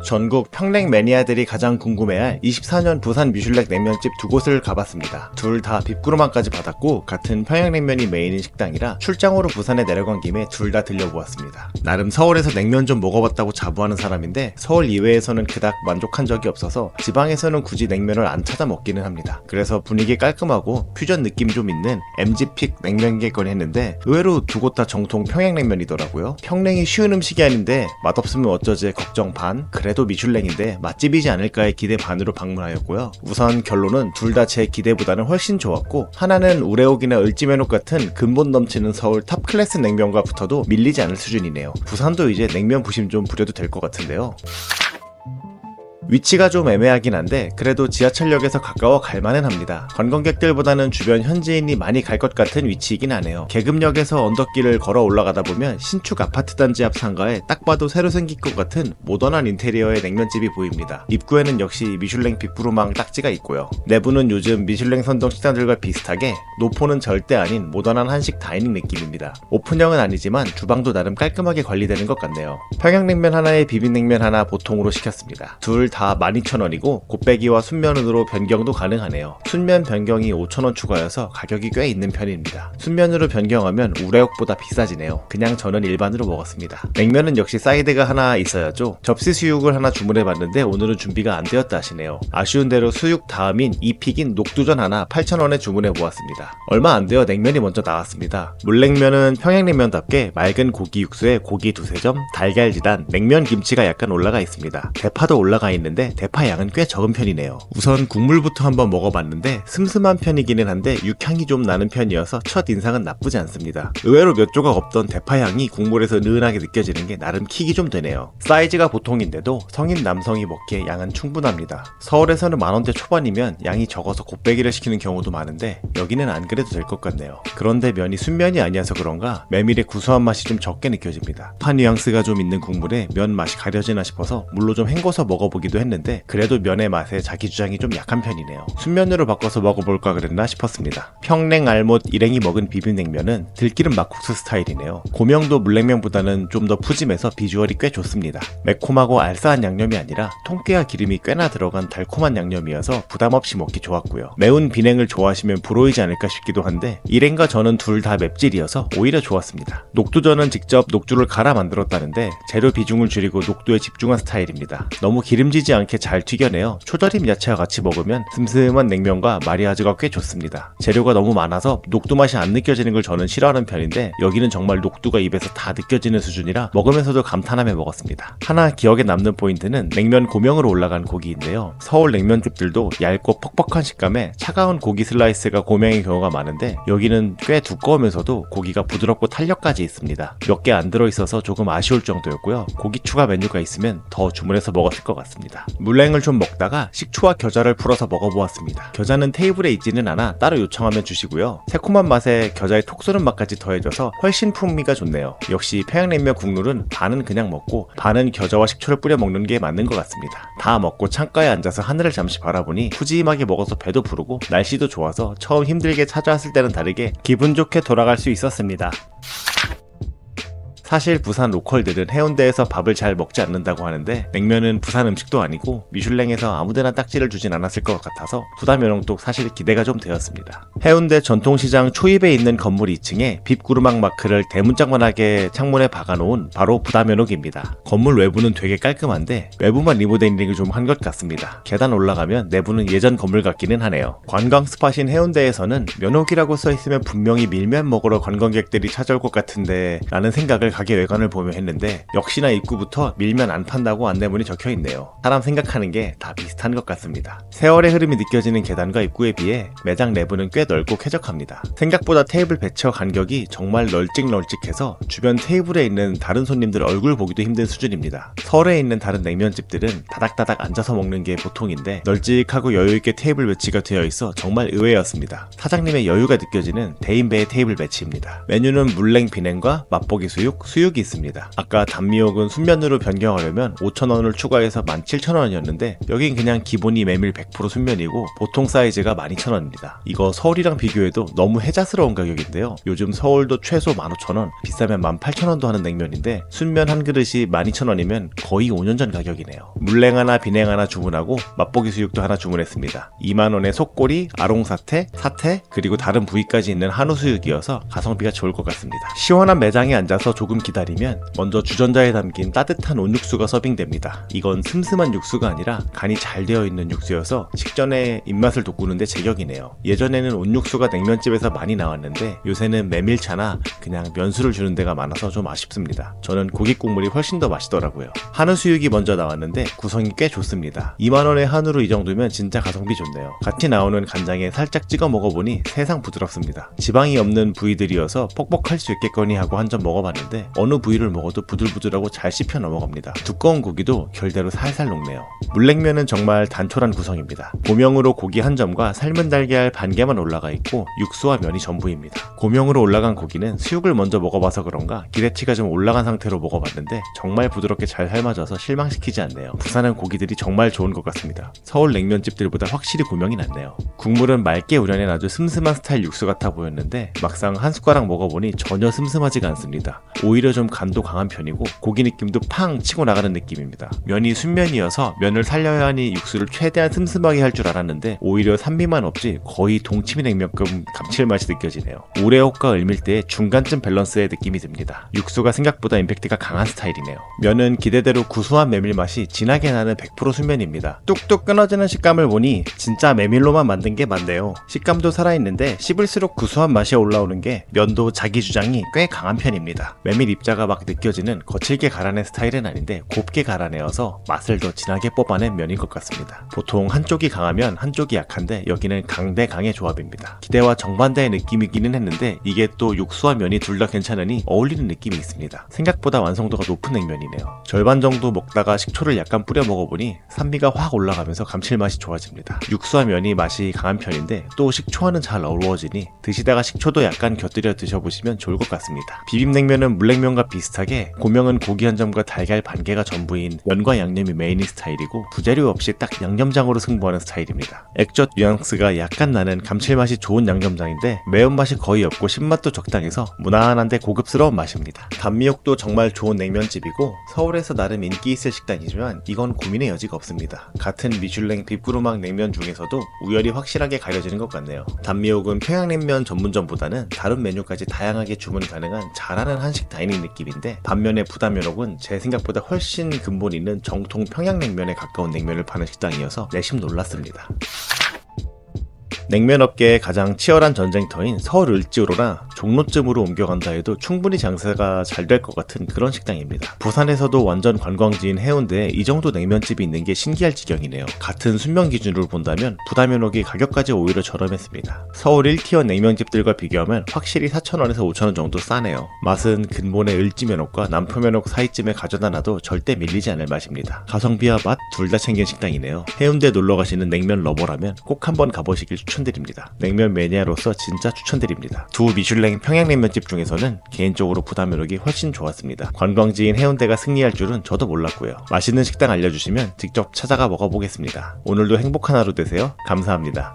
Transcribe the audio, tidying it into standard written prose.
전국 평냉 매니아들이 가장 궁금해할 24년 부산 미슐랭 냉면집 두 곳을 가봤습니다. 둘 다 빕구르망까지 받았고 같은 평양냉면이 메인인 식당이라 출장으로 부산에 내려간 김에 둘 다 들려보았습니다. 나름 서울에서 냉면 좀 먹어봤다고 자부하는 사람인데 서울 이외에서는 그닥 만족한 적이 없어서 지방에서는 굳이 냉면을 안 찾아 먹기는 합니다. 그래서 분위기 깔끔하고 퓨전 느낌 좀 있는 MG픽 냉면객을 했는데 의외로 두 곳 다 정통 평양냉면이더라고요. 평냉이 쉬운 음식이 아닌데 맛없으면 어쩌지 걱정 반, 그래도 미슐랭인데 맛집이지 않을까의 기대 반으로 방문하였고요. 우선 결론은 둘 다 제 기대보다는 훨씬 좋았고 하나는 우레옥이나 을지면옥 같은 근본 넘치는 서울 탑 클래스 냉면과 붙어도 밀리지 않을 수준이네요. 부산도 이제 냉면 부심 좀 부려도 될 것 같은데요. 위치가 좀 애매하긴 한데 그래도 지하철역에서 가까워 갈만은 합니다. 관광객들보다는 주변 현지인이 많이 갈 것 같은 위치이긴 하네요. 계급역에서 언덕길을 걸어 올라가다 보면 신축 아파트 단지 앞 상가에 딱 봐도 새로 생길 것 같은 모던한 인테리어의 냉면집이 보입니다. 입구에는 역시 미슐랭 빅브루망 딱지가 있고요. 내부는 요즘 미슐랭 선정 식당들과 비슷하게 노포는 절대 아닌 모던한 한식 다이닝 느낌입니다. 오픈형은 아니지만 주방도 나름 깔끔하게 관리되는 것 같네요. 평양냉면 하나에 비빔냉면 하나 보통으로 시켰습니다. 둘 다 12,000원이고 곱빼기와 순면으로 변경도 가능하네요. 순면 변경이 5,000원 추가여서 가격이 꽤 있는 편입니다. 순면으로 변경하면 우레옥보다 비싸지네요. 그냥 저는 일반으로 먹었습니다. 냉면은 역시 사이드가 하나 있어야죠. 접시 수육을 하나 주문해봤는데 오늘은 준비가 안 되었다 하시네요. 아쉬운 대로 수육 다음인 이픽인 녹두전 하나 8,000원에 주문해보았습니다. 얼마 안 되어 냉면이 먼저 나왔습니다. 물냉면은 평양냉면답게 맑은 고기 육수에 고기 두세 점, 달걀 지단, 냉면 김치가 약간 올라가 있습니다. 대파도 올라가 있는데 대파 양은 꽤 적은 편이네요. 우선 국물부터 한번 먹어봤는데 슴슴한 편이기는 한데 육향이 좀 나는 편이어서 첫 인상은 나쁘지 않습니다. 의외로 몇 조각 없던 대파 향이 국물에서 은은하게 느껴지는 게 나름 킥이 좀 되네요. 사이즈가 보통인데도 성인 남성이 먹기에 양은 충분합니다. 서울에서는 만원대 초반이면 양이 적어서 곱빼기를 시키는 경우도 많은데 여기는 안 그래도 될 것 같네요. 그런데 면이 순면이 아니어서 그런가 메밀의 구수한 맛이 좀 적게 느껴집니다. 파 뉘앙스가 좀 있는 국물에 면 맛이 가려지나 싶어서 물로 좀 헹궈서 먹어보기도 했는데 그래도 면의 맛에 자기 주장이 좀 약한 편이네요. 순면으로 바꿔서 먹어볼까 그랬나 싶었습니다. 평냉 알못 일행이 먹은 비빔냉면은 들기름 막국수 스타일이네요. 고명도 물냉면보다는 좀 더 푸짐해서 비주얼이 꽤 좋습니다. 매콤하고 알싸한 양념이 아니라 통깨와 기름이 꽤나 들어간 달콤한 양념이어서 부담없이 먹기 좋았고요. 매운 비냉을 좋아하시면 불호이지 않을까 싶기도 한데 일행과 저는 둘 다 맵찔이어서 오히려 좋았습니다. 녹두전은 직접 녹두를 갈아 만들었다는데 재료 비중을 줄이고 녹두에 집중한 스타일입니다. 너무 기름지지 않게 잘 튀겨내어 초절임 야채와 같이 먹으면 슴슴한 냉면과 마리아주가 꽤 좋습니다. 재료가 너무 많아서 녹두 맛이 안 느껴지는 걸 저는 싫어하는 편인데 여기는 정말 녹두가 입에서 다 느껴지는 수준이라 먹으면서도 감탄하며 먹었습니다. 하나 기억에 남는 포인트는 냉면 고명으로 올라간 고기인데요. 서울 냉면집들도 얇고 퍽퍽한 식감에 차가운 고기 슬라이스가 고명인 경우가 많은데 여기는 꽤 두꺼우면서도 고기가 부드럽고 탄력까지 있습니다. 몇 개 안 들어있어서 조금 아쉬울 정도였고요. 고기 추가 메뉴가 있으면 더 주문해서 먹었을 것 같습니다. 물냉을 좀 먹다가 식초와 겨자를 풀어서 먹어보았습니다. 겨자는 테이블에 있지는 않아 따로 요청하면 주시고요. 새콤한 맛에 겨자의 톡 쏘는 맛까지 더해져서 훨씬 풍미가 좋네요. 역시 평양냉면 국물은 반은 그냥 먹고 반은 겨자와 식초를 뿌려 먹는 게 맞는 것 같습니다. 다 먹고 창가에 앉아서 하늘을 잠시 바라보니 푸짐하게 먹어서 배도 부르고 날씨도 좋아서 처음 힘들게 찾아왔을 때는 다르게 기분 좋게 돌아갈 수 있었습니다. 사실 부산 로컬들은 해운대에서 밥을 잘 먹지 않는다고 하는데 냉면은 부산 음식도 아니고 미슐랭에서 아무데나 딱지를 주진 않았을 것 같아서 부담면허도 사실 기대가 좀 되었습니다. 해운대 전통시장 초입에 있는 건물 2층에 빕구르망 마크를 대문짝만하게 창문에 박아놓은 바로 부담면허입니다. 건물 외부는 되게 깔끔한데 외부만 리모델링을 좀 한 것 같습니다. 계단 올라가면 내부는 예전 건물 같기는 하네요. 관광 스팟인 해운대에서는 면옥이라고 써있으면 분명히 밀면 먹으러 관광객들이 찾아올 것 같은데 라는 생각을 가게 외관을 보며 했는데 역시나 입구부터 밀면 안 판다고 안내문이 적혀있네요. 사람 생각하는 게 다 비슷한 것 같습니다. 세월의 흐름이 느껴지는 계단과 입구에 비해 매장 내부는 꽤 넓고 쾌적합니다. 생각보다 테이블 배치와 간격이 정말 널찍널찍해서 주변 테이블에 있는 다른 손님들 얼굴 보기도 힘든 수준입니다. 서울에 있는 다른 냉면집들은 다닥다닥 앉아서 먹는 게 보통인데 널찍하고 여유있게 테이블 배치가 되어 있어 정말 의외였습니다. 사장님의 여유가 느껴지는 대인배의 테이블 배치입니다. 메뉴는 물냉 비냉과 맛보기 수육, 수육이 있습니다. 아까 단미옥은 순면으로 변경하려면 5,000원을 추가해서 17,000원이었는데 여긴 그냥 기본이 메밀 100% 순면이고 보통 사이즈가 12,000원입니다. 이거 서울이랑 비교해도 너무 혜자스러운 가격인데요. 요즘 서울도 최소 15,000원, 비싸면 18,000원도 하는 냉면인데 순면 한 그릇이 12,000원이면 거의 5년 전 가격이네요. 물냉 하나 비냉 하나 주문하고 맛보기 수육도 하나 주문했습니다. 2만원에 속꼬리, 아롱사태, 사태, 그리고 다른 부위까지 있는 한우 수육이어서 가성비가 좋을 것 같습니다. 시원한 매장에 앉아서 조금 기다리면 먼저 주전자에 담긴 따뜻한 온육수가 서빙됩니다. 이건 슴슴한 육수가 아니라 간이 잘 되어 있는 육수여서 식전에 입맛을 돋구는데 제격이네요. 예전에는 온육수가 냉면집에서 많이 나왔는데 요새는 메밀차나 그냥 면수를 주는 데가 많아서 좀 아쉽습니다. 저는 고기 국물이 훨씬 더 맛있더라고요. 한우 수육이 먼저 나왔는데 구성이 꽤 좋습니다. 2만원의 한우로 이 정도면 진짜 가성비 좋네요. 같이 나오는 간장에 살짝 찍어 먹어보니 세상 부드럽습니다. 지방이 없는 부위들이어서 퍽퍽할 수 있겠거니 하고 한 점 먹어봤는데 어느 부위를 먹어도 부들부들하고 잘 씹혀 넘어갑니다. 두꺼운 고기도 결대로 살살 녹네요. 물냉면은 정말 단촐한 구성입니다. 고명으로 고기 한 점과 삶은 달걀 반 개만 올라가 있고 육수와 면이 전부입니다. 고명으로 올라간 고기는 수육을 먼저 먹어봐서 그런가 기대치가 좀 올라간 상태로 먹어봤는데 정말 부드럽게 잘 삶아져서 실망시키지 않네요. 부산은 고기들이 정말 좋은 것 같습니다. 서울 냉면집들보다 확실히 고명이 낫네요. 국물은 맑게 우려낸 아주 슴슴한 스타일 육수 같아 보였는데 막상 한 숟가락 먹어보니 전혀 슴슴하지가 않습니다. 오히려 좀 간도 강한 편이고 고기 느낌도 팡 치고 나가는 느낌입니다. 면이 순면이어서 면을 살려야 하니 육수를 최대한 슴슴하게 할 줄 알았는데 오히려 산미만 없지 거의 동치미 냉면급 감칠맛이 느껴지네요. 우레옥과 을밀대의 중간쯤 밸런스의 느낌이 듭니다. 육수가 생각보다 임팩트가 강한 스타일이네요. 면은 기대대로 구수한 메밀 맛이 진하게 나는 100% 순면입니다. 뚝뚝 끊어지는 식감을 보니 진짜 메밀로만 만든 게 맞네요. 식감도 살아있는데 씹을수록 구수한 맛이 올라오는 게 면도 자기 주장이 꽤 강한 편입니다. 메밀 입자가 막 느껴지는 거칠게 갈아낸 스타일은 아닌데 곱게 갈아내어서 맛을 더 진하게 뽑아낸 면인 것 같습니다. 보통 한쪽이 강하면 한쪽이 약한데 여기는 강대 강의 조합입니다. 기대와 정반대의 느낌이기는 했는데 이게 또 육수와 면이 둘 다 괜찮으니 어울리는 느낌이 있습니다. 생각보다 완성도가 높은 냉면이네요. 절반 정도 먹다가 식초를 약간 뿌려 먹어보니 산미가 확 올라가면서 감칠맛이 좋아집니다. 육수와 면이 맛이 강한 편인데 또 식초와는 잘 어우러지니 드시다가 식초도 약간 곁들여 드셔보시면 좋을 것 같습니다. 비빔냉면은 물냉면과 비슷하게 고명은 고기 한 점과 달걀 반 개가 전부인 면과 양념이 메인인 스타일이고 부재료 없이 딱 양념장으로 승부하는 스타일입니다. 액젓 뉘앙스가 약간 나는 감칠맛이 좋은 양념장인데 매운맛이 거의 없고 신맛도 적당해서 무난한데 고급스러운 맛입니다. 단미옥도 정말 좋은 냉면집이고 서울에서 나름 인기 있을 식당이지만 이건 고민의 여지가 없습니다. 같은 미슐랭 빅구르망 냉면 중에서도 우열이 확실하게 가려지는 것 같네요. 단미옥은 평양냉면 전문점보다는 다른 메뉴까지 다양하게 주문 가능한 잘하는 한식 다이닝 느낌인데 반면에 부다면옥은 제 생각보다 훨씬 근본 있는 정통 평양냉면에 가까운 냉면을 파는 식당이어서 내심 놀랐습니다. 냉면업계의 가장 치열한 전쟁터인 서울 을지로나 종로쯤으로 옮겨간다 해도 충분히 장사가 잘 될 것 같은 그런 식당입니다. 부산에서도 완전 관광지인 해운대에 이 정도 냉면집이 있는 게 신기할 지경이네요. 같은 순면 기준으로 본다면 부다면옥이 가격까지 오히려 저렴했습니다. 서울 1티어 냉면집들과 비교하면 확실히 4,000원에서 5,000원 정도 싸네요. 맛은 근본의 을지면옥과 남포면옥 사이쯤에 가져다 놔도 절대 밀리지 않을 맛입니다. 가성비와 맛 둘 다 챙긴 식당이네요. 해운대 놀러 가시는 냉면 러버라면 꼭 한번 가보시길 추천드립니다. 냉면 매니아로서 진짜 추천드립니다. 두 미슐랭 평양냉면집 중에서는 개인적으로 부다면옥이 훨씬 좋았습니다. 관광지인 해운대가 승리할 줄은 저도 몰랐고요. 맛있는 식당 알려주시면 직접 찾아가 먹어보겠습니다. 오늘도 행복한 하루 되세요. 감사합니다.